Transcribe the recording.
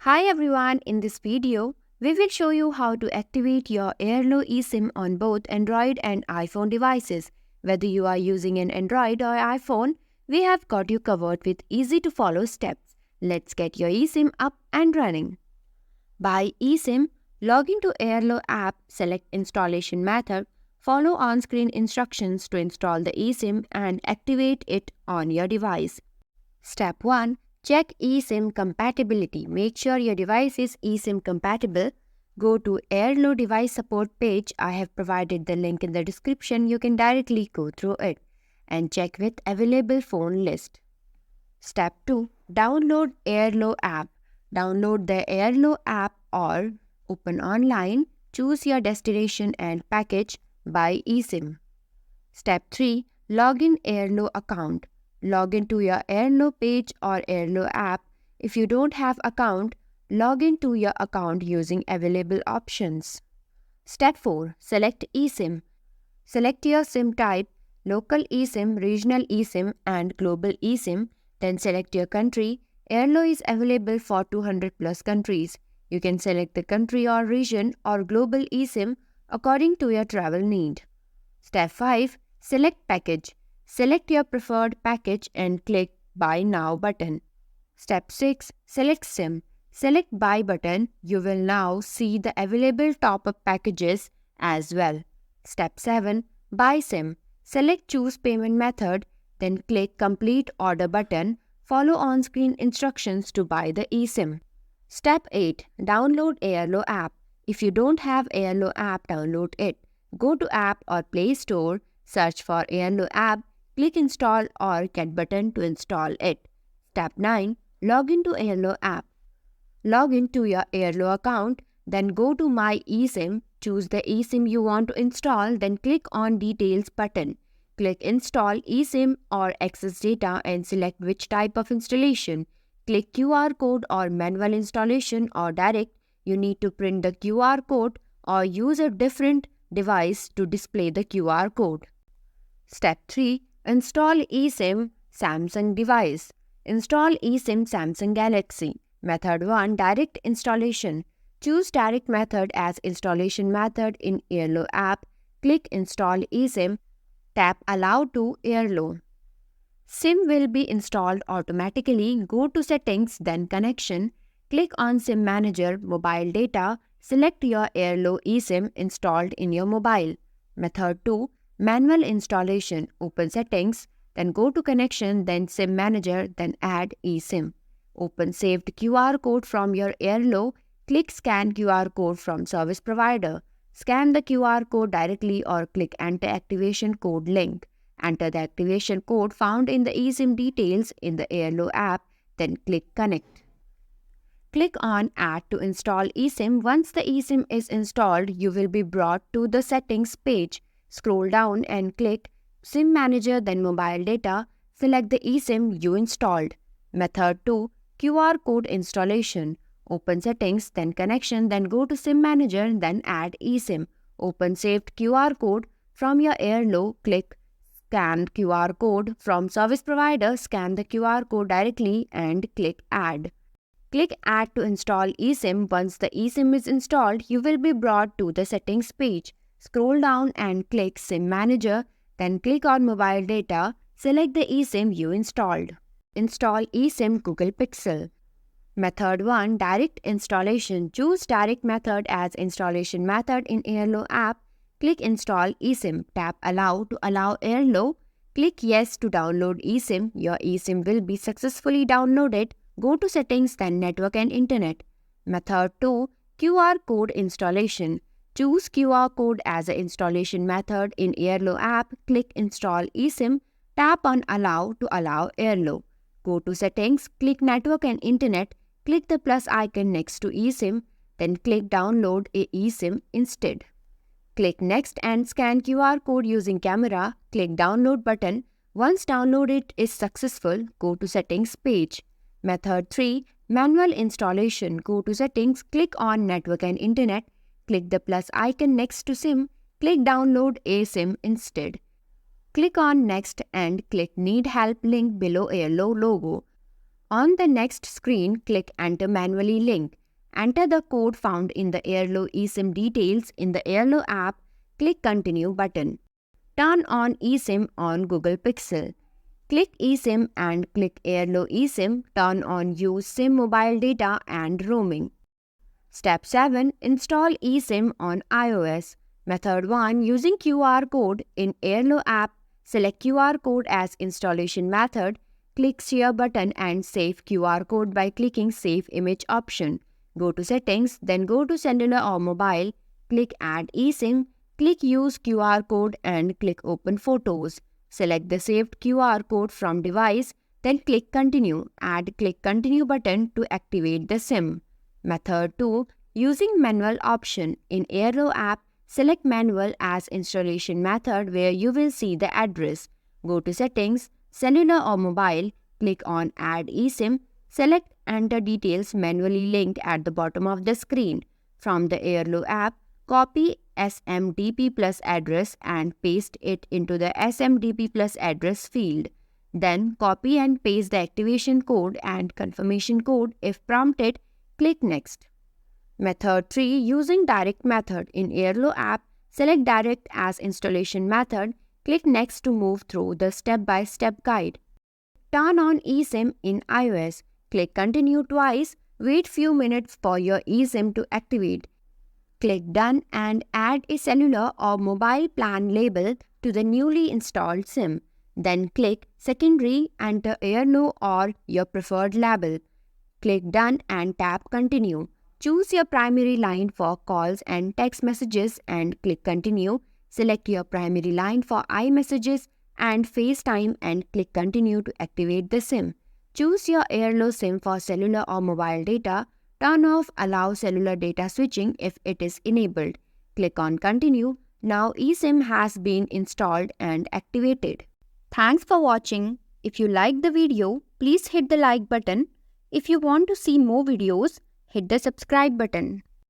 Hi everyone, in this video, we will show you how to activate your Airlo eSIM on both Android and iPhone devices. Whether you are using an Android or iPhone, we have got you covered with easy to follow steps. Let's get your eSIM up and running. By eSIM, log into Airlo app, select installation method, follow on-screen instructions to install the eSIM and activate it on your device. Step 1. Check eSIM compatibility. Make sure your device is eSIM compatible. Go to Airlo device support page. I have provided the link in the description. You can directly go through it and check with available phone list. Step 2. Download Airlo app. Download the Airlo app or open online. Choose your destination and package by eSIM. Step 3. Log in Airlo account. Log into your Airlo page or Airlo app. If you don't have account, log into your account using available options. Step 4. Select eSIM. Select your SIM type, local eSIM, regional eSIM and global eSIM. Then select your country. Airlo is available for 200 plus countries. You can select the country or region or global eSIM according to your travel need. Step 5. Select package. Select your preferred package and click Buy Now button. Step 6. Select SIM. Select Buy button. You will now see the available top-up packages as well. Step 7. Buy SIM. Select Choose Payment Method, then click Complete Order button. Follow on-screen instructions to buy the eSIM. Step 8. Download Airlo app. If you don't have Airlo app, download it. Go to App or Play Store, search for Airlo app, click Install or Get button to install it. Step 9. Log into Airlo app. Log into your Airlo account, then go to My eSIM, choose the eSIM you want to install, then click on Details button. Click Install eSIM or Access Data and select which type of installation. Click QR code or manual installation or direct. You need to print the QR code or use a different device to display the QR code. Step 3. Install eSIM Samsung device. Install eSIM Samsung Galaxy. Method 1. Direct installation. Choose direct method as installation method in Airlo app. Click Install eSIM. Tap Allow to Airlo. SIM will be installed automatically. Go to Settings, then Connection. Click on SIM Manager, Mobile Data. Select your Airlo eSIM installed in your mobile. Method 2. Manual installation. Open Settings, then go to Connection, then SIM Manager, then Add eSIM. Open saved QR code from your Airlo. Click Scan QR code from service provider. Scan the QR code directly or click Enter Activation Code link. Enter the activation code found in the eSIM details in the Airlo app, then click Connect. Click on Add to install eSIM. Once the eSIM is installed, you will be brought to the Settings page. Scroll down and click SIM Manager, then Mobile Data. Select the eSIM you installed. Method 2. QR code installation. Open Settings, then Connection, then go to SIM Manager, then Add eSIM. Open saved QR code from your Airlo. Click Scan QR code from service provider. Scan the QR code directly and click Add. Click Add to install eSIM. Once the eSIM is installed, you will be brought to the Settings page. Scroll down and click SIM Manager, then click on Mobile Data. Select the eSIM you installed. Install eSIM Google Pixel. Method 1. Direct installation. Choose direct method as installation method in Airlo app. Click Install eSIM. Tap Allow to allow Airlo. Click Yes to download eSIM. Your eSIM will be successfully downloaded. Go to Settings, then Network and Internet. Method 2. QR code installation. Choose QR code as an installation method in Airlo app. Click Install eSIM. Tap on Allow to allow Airlo. Go to Settings, click Network and Internet. Click the plus icon next to eSIM. Then click Download a eSIM instead. Click Next and scan QR code using camera. Click Download button. Once downloaded is successful, go to Settings page. Method 3. Manual installation. Go to Settings, click on Network and Internet. Click the plus icon next to SIM. Click Download a SIM instead. Click on Next and click Need Help link below Airlo logo. On the next screen, click Enter Manually link. Enter the code found in the Airlo eSIM details in the Airlo app. Click Continue button. Turn on eSIM on Google Pixel. Click eSIM and click Airlo eSIM. Turn on Use SIM mobile data and roaming. Step 7. Install eSIM on iOS. Method 1. Using QR code in Airlo app, select QR code as installation method. Click Share button and save QR code by clicking Save Image option. Go to Settings, then go to Cellular or Mobile. Click Add eSIM. Click Use QR code and click Open Photos. Select the saved QR code from device, then click Continue. Add Click Continue button to activate the SIM. Method 2. Using Manual option. In Airlo app, select Manual as installation method where you will see the address. Go to Settings, Cellular or Mobile, click on Add eSIM, select Enter Details manually linked at the bottom of the screen. From the Airlo app, copy SMTP plus address and paste it into the SMTP plus address field. Then copy and paste the activation code and confirmation code. If prompted, click Next. Method 3. Using Direct method. In Airlo app, select Direct as installation method. Click Next to move through the step-by-step guide. Turn on eSIM in iOS. Click Continue twice. Wait few minutes for your eSIM to activate. Click Done and add a cellular or mobile plan label to the newly installed SIM. Then click Secondary, enter Airlo or your preferred label. Click Done and tap Continue. Choose your primary line for calls and text messages and click Continue. Select your primary line for iMessages and FaceTime and click Continue to activate the SIM. Choose your Airlo SIM for cellular or mobile data. Turn off Allow cellular data switching if it is enabled. Click on Continue. Now eSIM has been installed and activated. Thanks for watching. If you liked the video, please hit the like button. If you want to see more videos, hit the subscribe button.